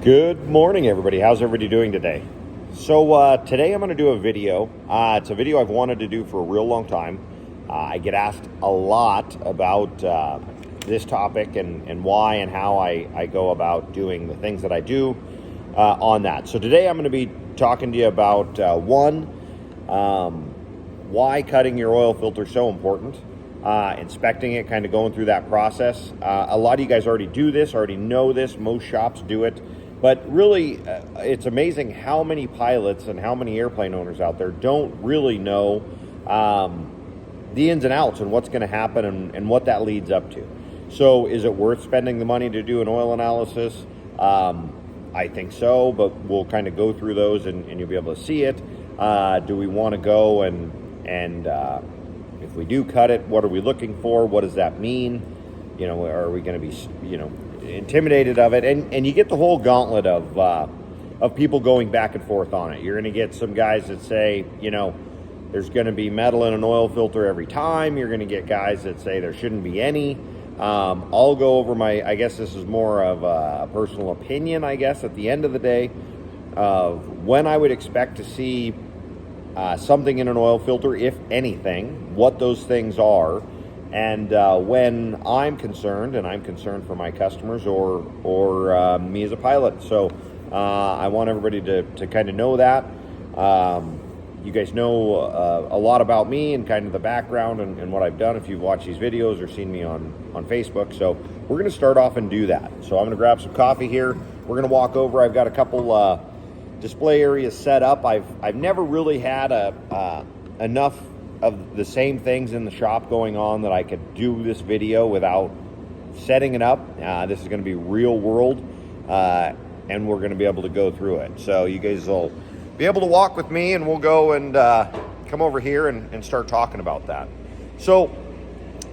Good morning, everybody. How's everybody doing today? So today I'm going to do a video. It's a video I've wanted to do for a real long time. I get asked a lot about this topic and why and how I go about doing the things that I do on that. So today I'm going to be talking to you about why cutting your oil filter is so important, inspecting it, kind of going through that process. A lot of you guys already do this, already know this. Most shops do it. But really, it's amazing how many pilots and how many airplane owners out there don't really know the ins and outs and what's going to happen and what that leads up to. So is it worth spending the money to do an oil analysis? I think so, but we'll kind of go through those and you'll be able to see it. Do we want to go and if we do cut it, what are we looking for? What does that mean? You know, are we going to be, intimidated of it? And you get the whole gauntlet of people going back and forth on it. You're going to get some guys that say, there's going to be metal in an oil filter every time. You're going to get guys that say there shouldn't be any. I'll go over I guess this is more of a personal opinion, I guess, at the end of the day, of when I would expect to see something in an oil filter, if anything, what those things are. And when I'm concerned, and I'm concerned for my customers or me as a pilot. So I want everybody to kind of know that. You guys know a lot about me and kind of the background and what I've done if you've watched these videos or seen me on Facebook. So we're going to start off and do that. So I'm going to grab some coffee here. We're going to walk over. I've got a couple display areas set up. I've never really had enough of the same things in the shop going on that I could do this video without setting it up. This is going to be real world, and we're going to be able to go through it. So you guys will be able to walk with me, and we'll go and come over here and start talking about that. So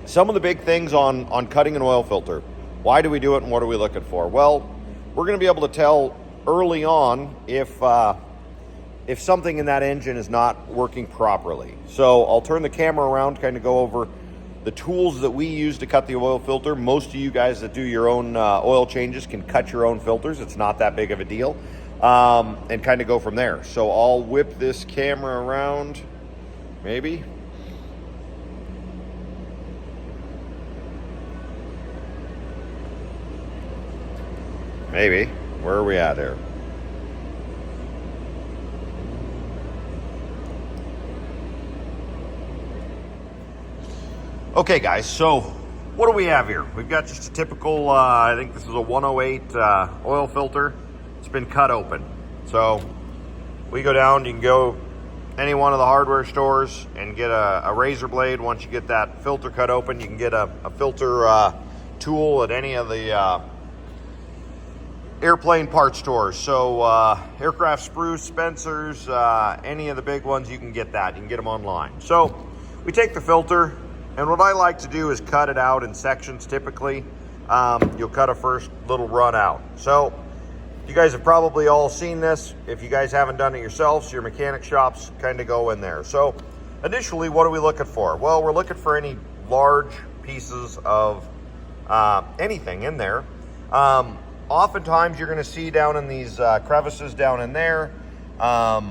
some of the big things on cutting an oil filter. Why do we do it, and what are we looking for? Well, we're going to be able to tell early on if something in that engine is not working properly. So I'll turn the camera around, kind of go over the tools that we use to cut the oil filter. Most of you guys that do your own oil changes can cut your own filters. It's not that big of a deal, and kind of go from there. So I'll whip this camera around, maybe. Maybe. Where are we at here? Okay, guys, so what do we have here? We've got just a typical, I think this is a 108 oil filter. It's been cut open. So we go down, you can go any one of the hardware stores and get a razor blade. Once you get that filter cut open, you can get a filter tool at any of the airplane part stores. So Aircraft Spruce, Spencer's, any of the big ones, you can get that. You can get them online. So we take the filter, and what I like to do is cut it out in sections typically. You'll cut a first little run out. So you guys have probably all seen this. If you guys haven't done it yourselves, your mechanic shops kind of go in there. So initially, what are we looking for? Well, we're looking for any large pieces of anything in there. Oftentimes you're going to see down in these crevices down in there a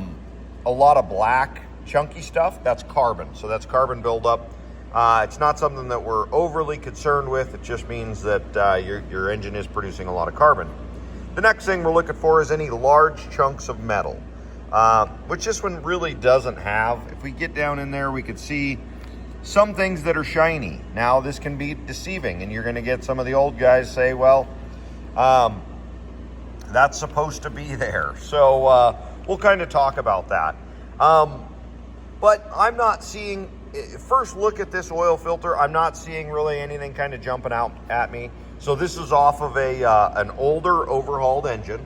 lot of black chunky stuff. That's carbon. So that's carbon buildup. It's not something that we're overly concerned with. It just means that your engine is producing a lot of carbon. The next thing we're looking for is any large chunks of metal, which this one really doesn't have. If we get down in there, we could see some things that are shiny. Now, this can be deceiving, and you're going to get some of the old guys say, well, that's supposed to be there. So we'll kind of talk about that. But I'm not seeing, first look at this oil filter, I'm not seeing really anything kind of jumping out at me. So this is off of an older overhauled engine.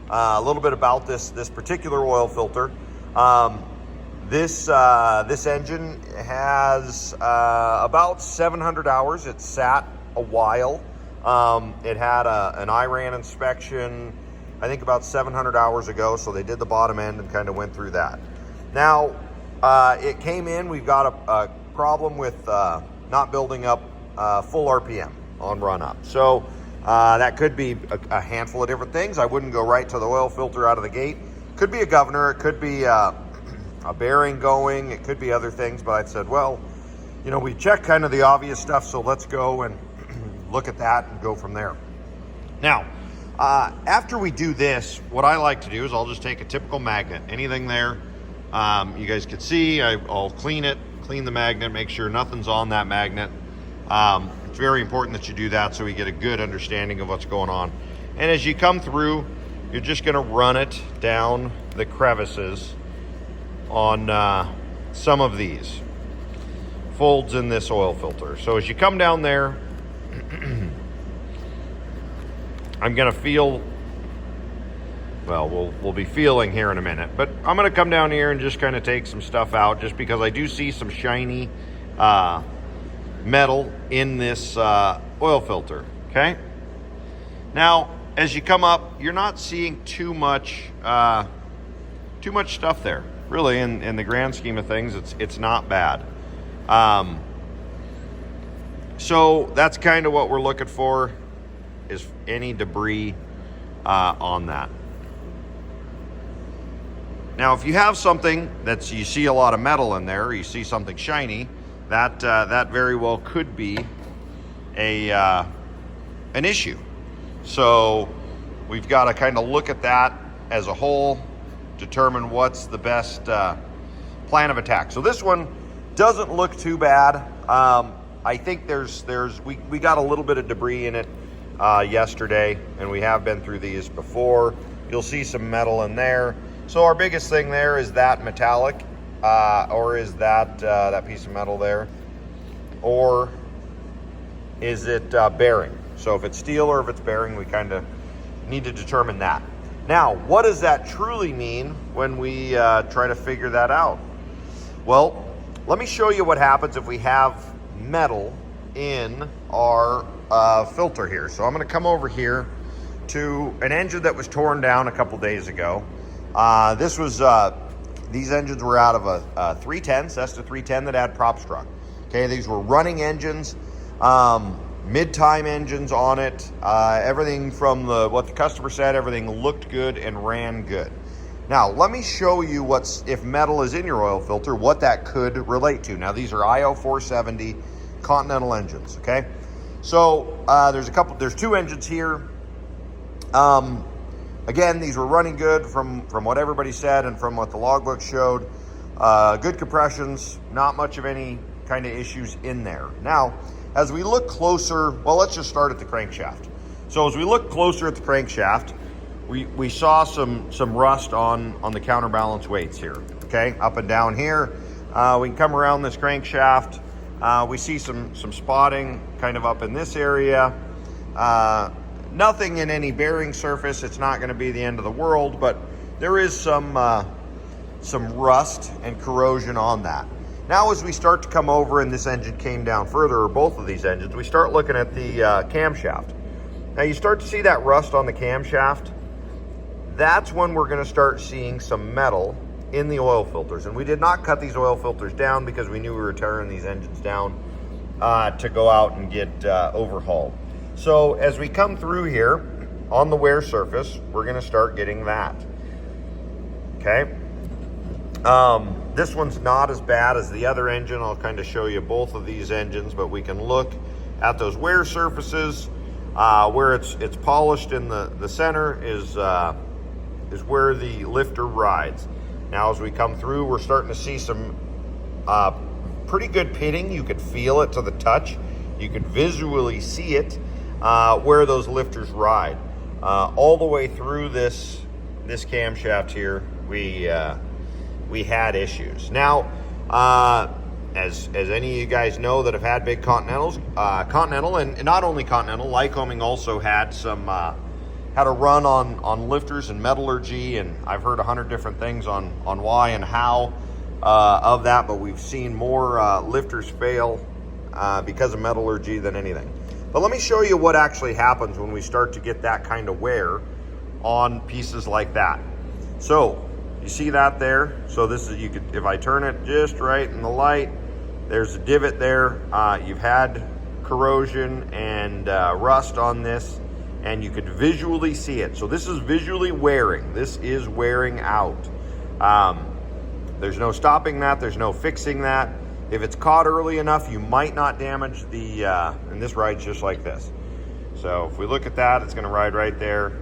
A little bit about this particular oil filter. This engine has about 700 hours. It sat a while. It had an IRAN inspection, I think about 700 hours ago. So they did the bottom end and kind of went through that. Now, it came in, we've got a problem with not building up full RPM on run up. So That could be a handful of different things. I wouldn't go right to the oil filter out of the gate. Could be a governor, it could be a bearing going, it could be other things, but I said, well, you know, we checked kind of the obvious stuff, so let's go and look at that and go from there. Now, after we do this, what I like to do is I'll just take a typical magnet, anything there. You guys can see, I'll clean the magnet, make sure nothing's on that magnet. It's very important that you do that so we get a good understanding of what's going on. And as you come through, you're just gonna run it down the crevices on some of these folds in this oil filter. So as you come down there, I'm gonna feel, well, we'll be feeling here in a minute, but I'm gonna come down here and just kind of take some stuff out just because I do see some shiny metal in this oil filter, okay? Now, as you come up, you're not seeing too much stuff there. Really, in the grand scheme of things, it's not bad. So that's kind of what we're looking for, is any debris on that. Now, if you have something you see a lot of metal in there, or you see something shiny, that very well could be an issue. So we've got to kind of look at that as a whole, determine what's the best plan of attack. So this one doesn't look too bad. I think we got a little bit of debris in it yesterday, and we have been through these before. You'll see some metal in there. So our biggest thing there is that metallic, or is that piece of metal there, or is it bearing? So if it's steel or if it's bearing, we kind of need to determine that. Now, what does that truly mean when we try to figure that out? Well, let me show you what happens if we have metal in our filter here. So I'm going to come over here to an engine that was torn down a couple days ago. These engines were out of a 310, Cessna 310 that had prop struck. Okay, these were running engines, mid-time engines on it. Everything from what the customer said, everything looked good and ran good. Now, let me show you if metal is in your oil filter, what that could relate to. Now, these are IO470 Continental engines, okay? So, there's two engines here. Again, these were running good from what everybody said and from what the logbook showed. Good compressions, not much of any kind of issues in there. Now, as we look closer, well, let's just start at the crankshaft. So as we look closer at the crankshaft, we saw some rust on the counterbalance weights here, okay? Up and down here. We can come around this crankshaft. We see some spotting kind of up in this area. Nothing in any bearing surface. It's not gonna be the end of the world, but there is some rust and corrosion on that. Now, as we start to come over and this engine came down further, or both of these engines, we start looking at the camshaft. Now, you start to see that rust on the camshaft. That's when we're gonna start seeing some metal in the oil filters. And we did not cut these oil filters down because we knew we were tearing these engines down to go out and get overhauled. So as we come through here on the wear surface, we're gonna start getting that, okay? This one's not as bad as the other engine. I'll kind of show you both of these engines, but we can look at those wear surfaces. Where it's polished in the center is where the lifter rides. Now, as we come through, we're starting to see some pretty good pitting. You could feel it to the touch. You could visually see it where those lifters ride. All the way through this camshaft here, we had issues. Now, as any of you guys know that have had big Continentals, Continental, and not only Continental, Lycoming also had had a run on lifters and metallurgy, and I've heard 100 different things on why and how of that, but we've seen more lifters fail because of metallurgy than anything. But let me show you what actually happens when we start to get that kind of wear on pieces like that. So, you see that there? So this is, if I turn it just right in the light, there's a divot there. You've had corrosion and rust on this. and you could visually see it. So this is visually wearing. This is wearing out. There's no stopping that. There's no fixing that. If it's caught early enough, you might not damage the, and this rides just like this. So if we look at that, it's going to ride right there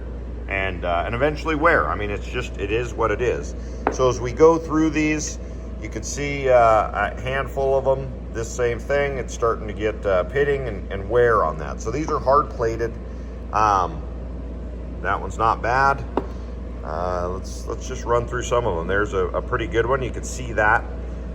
and eventually wear. I mean, it is what it is. So as we go through these, you can see a handful of them. This same thing, it's starting to get pitting and wear on that. So these are hard plated. That one's not bad. Let's just run through some of them. There's a pretty good one. You can see that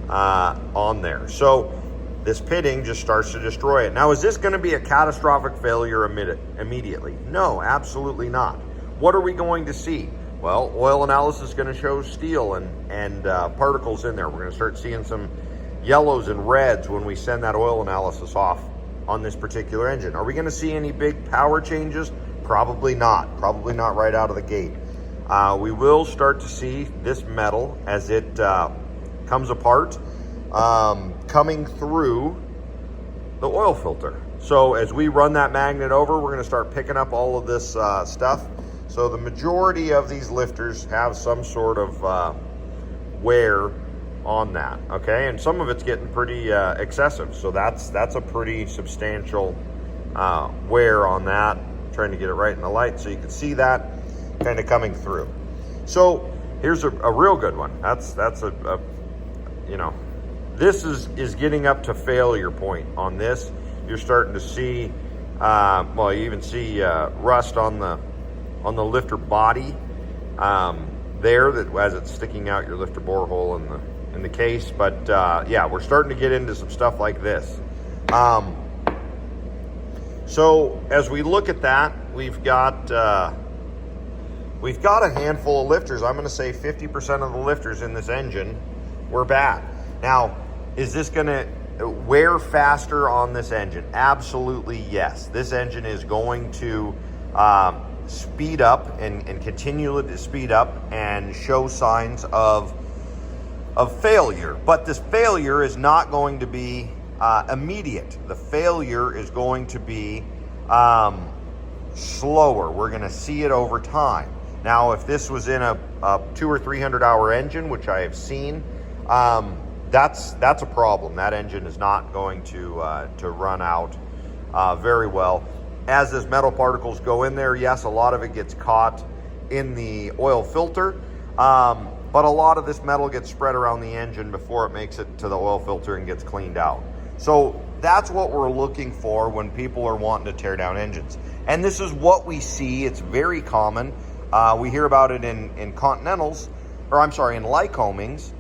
on there. So this pitting just starts to destroy it. Now, is this going to be a catastrophic failure immediately? No, absolutely not. What are we going to see? Well, oil analysis is going to show steel and particles in there. We're going to start seeing some yellows and reds when we send that oil analysis off on this particular engine. Are we going to see any big power changes? Probably not. Probably not right out of the gate. We will start to see this metal as it comes apart, coming through the oil filter. So as we run that magnet over, we're going to start picking up all of this stuff. So the majority of these lifters have some sort of wear on that, okay? And some of it's getting pretty excessive. So that's a pretty substantial wear on that. I'm trying to get it right in the light so you can see that kind of coming through. So here's a real good one. That's a you know, this is getting up to failure point on this. You're starting to see, well, you even see rust on the lifter body there, that as it's sticking out your lifter bore hole in the case. But yeah, we're starting to get into some stuff like this. So as we look at that, we've got a handful of lifters. I'm going to say 50% of the lifters in this engine were bad. Now, is this going to wear faster on this engine? Absolutely yes. This engine is going to speed up and continue to speed up and show signs of failure. But this failure is not going to be immediate. The failure is going to be slower. We're going to see it over time. Now, if this was in a 200 or 300 hour engine, which I have seen, that's a problem. That engine is not going to run out very well. As those metal particles go in there, yes, a lot of it gets caught in the oil filter, but a lot of this metal gets spread around the engine before it makes it to the oil filter and gets cleaned out. So that's what we're looking for when people are wanting to tear down engines. And this is what we see. It's very common. We hear about it in Continentals, or I'm sorry, in Lycomings,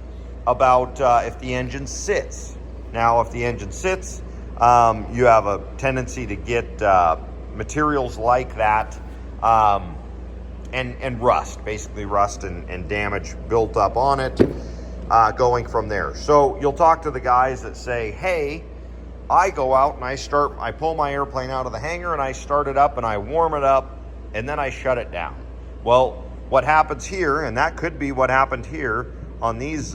about if the engine sits. Now, if the engine sits, you have a tendency to get materials like that and rust, basically rust and damage built up on it going from there. So you'll talk to the guys that say, hey, I go out and I pull my airplane out of the hangar and I start it up and I warm it up and then I shut it down. Well, what happens here, and that could be what happened here on these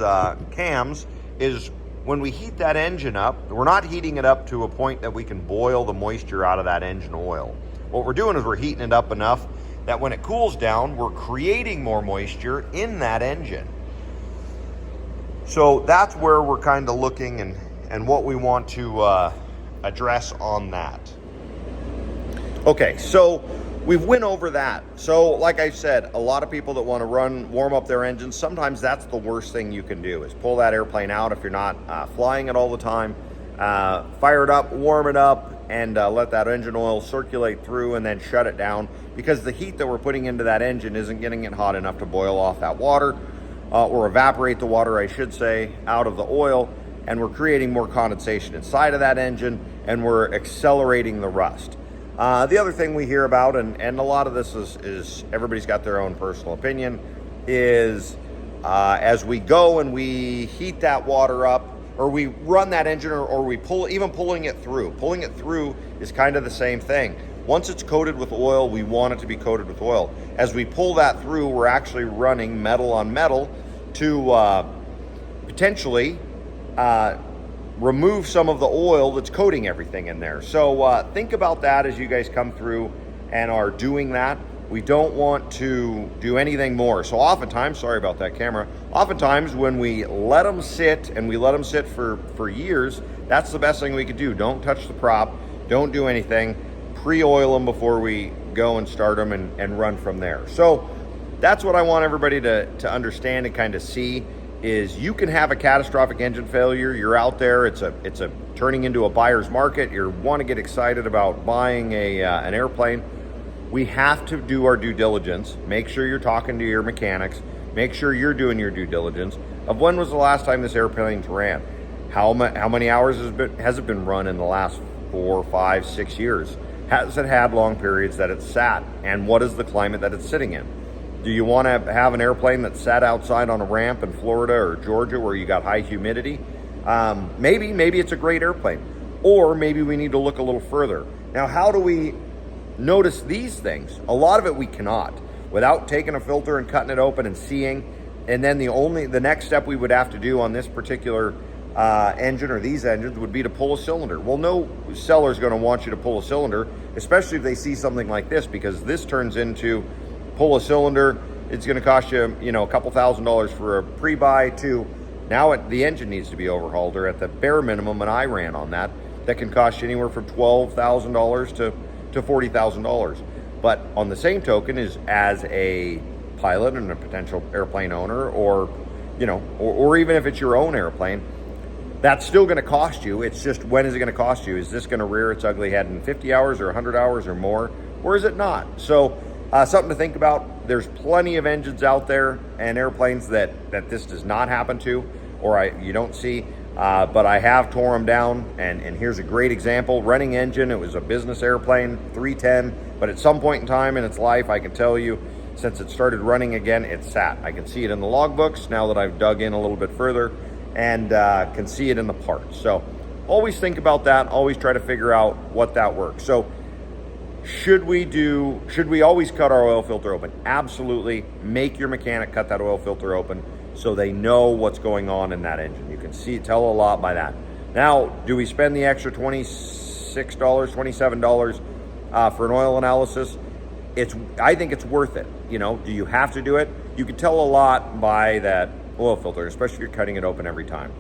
cams, is when we heat that engine up, we're not heating it up to a point that we can boil the moisture out of that engine oil. What we're doing is we're heating it up enough that when it cools down, we're creating more moisture in that engine. So that's where we're kind of looking and what we want to address on that. Okay, so we've went over that. So like I said, a lot of people that want to warm up their engines, sometimes that's the worst thing you can do, is pull that airplane out if you're not flying it all the time, fire it up, warm it up, and let that engine oil circulate through and then shut it down, because the heat that we're putting into that engine isn't getting it hot enough to boil off that water, or evaporate the water, I should say, out of the oil, and we're creating more condensation inside of that engine, and we're accelerating the rust. The other thing we hear about, and a lot of this is everybody's got their own personal opinion, is as we go and we heat that water up, or we run that engine, or we pulling it through. Pulling it through is kind of the same thing. Once it's coated with oil, we want it to be coated with oil. As we pull that through, we're actually running metal on metal to potentially remove some of the oil that's coating everything in there. So think about that as you guys come through and are doing that, we don't want to do anything more. So oftentimes, sorry about that camera, oftentimes when we let them sit and we let them sit for years, that's the best thing we could do. Don't touch the prop, don't do anything, pre-oil them before we go and start them and run from there. So that's what I want everybody to understand and kind of see is you can have a catastrophic engine failure. You're out there, it's a turning into a buyer's market. You want to get excited about buying an airplane. We have to do our due diligence. Make sure you're talking to your mechanics. Make sure you're doing your due diligence of when was the last time this airplane's ran. How many hours has it been run in the last 4, 5, 6 years? Has it had long periods that it's sat? And what is the climate that it's sitting in? Do you want to have an airplane that sat outside on a ramp in Florida or Georgia where you got high humidity? Maybe it's a great airplane. Or maybe we need to look a little further. Now, how do we notice these things? A lot of it we cannot without taking a filter and cutting it open and seeing. And then the next step we would have to do on this particular engine or these engines would be to pull a cylinder. Well, no seller's going to want you to pull a cylinder, especially if they see something like this, because this turns into pull a cylinder. It's going to cost you, a couple $1,000s for a pre-buy to now the engine needs to be overhauled, or at the bare minimum, an IRAN on that can cost you anywhere from $12,000 to $40,000. But on the same token, is as a pilot and a potential airplane owner, or even if it's your own airplane, that's still going to cost you. It's just, when is it going to cost you? Is this going to rear its ugly head in 50 hours or 100 hours or more, or is it not? So something to think about. There's plenty of engines out there and airplanes that this does not happen to, or you don't see. But I have tore them down, and here's a great example. Running engine, it was a business airplane, 310, but at some point in time in its life, I can tell you, since it started running again, it sat. I can see it in the logbooks now that I've dug in a little bit further, and can see it in the parts. So always think about that. Always try to figure out what that works. So should we always cut our oil filter open? Absolutely. Make your mechanic cut that oil filter open so they know what's going on in that engine. You can tell a lot by that. Now, do we spend the extra $26, $27 for an oil analysis? I think it's worth it. Do you have to do it? You can tell a lot by that oil filter, especially if you're cutting it open every time.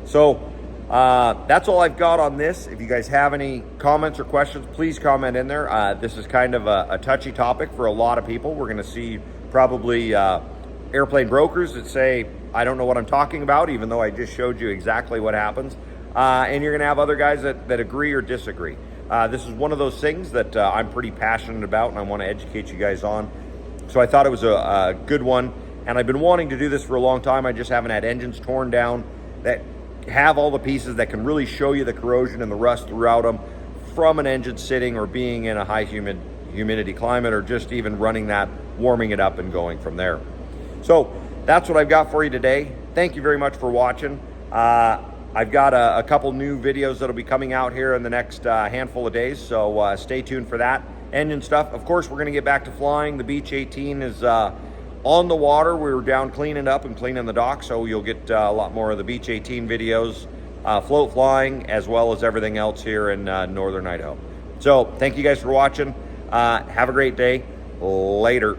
So that's all I've got on this. If you guys have any comments or questions, please comment in there. This is kind of a touchy topic for a lot of people. We're going to see probably airplane brokers that say, I don't know what I'm talking about, even though I just showed you exactly what happens. And you're going to have other guys that agree or disagree. This is one of those things that I'm pretty passionate about, and I want to educate you guys on. So I thought it was a good one. And I've been wanting to do this for a long time. I just haven't had engines torn down that have all the pieces that can really show you the corrosion and the rust throughout them from an engine sitting or being in a high humidity climate, or just even running that, warming it up and going from there. So that's what I've got for you today. Thank you very much for watching. I've got a couple new videos that'll be coming out here in the next handful of days, so stay tuned for that. Engine stuff. Of course, we're going to get back to flying. The Beech 18 is on the water. We were down cleaning up and cleaning the dock, so you'll get a lot more of the Beech 18 videos, float flying, as well as everything else here in northern Idaho. So thank you guys for watching. Have a great day. Later.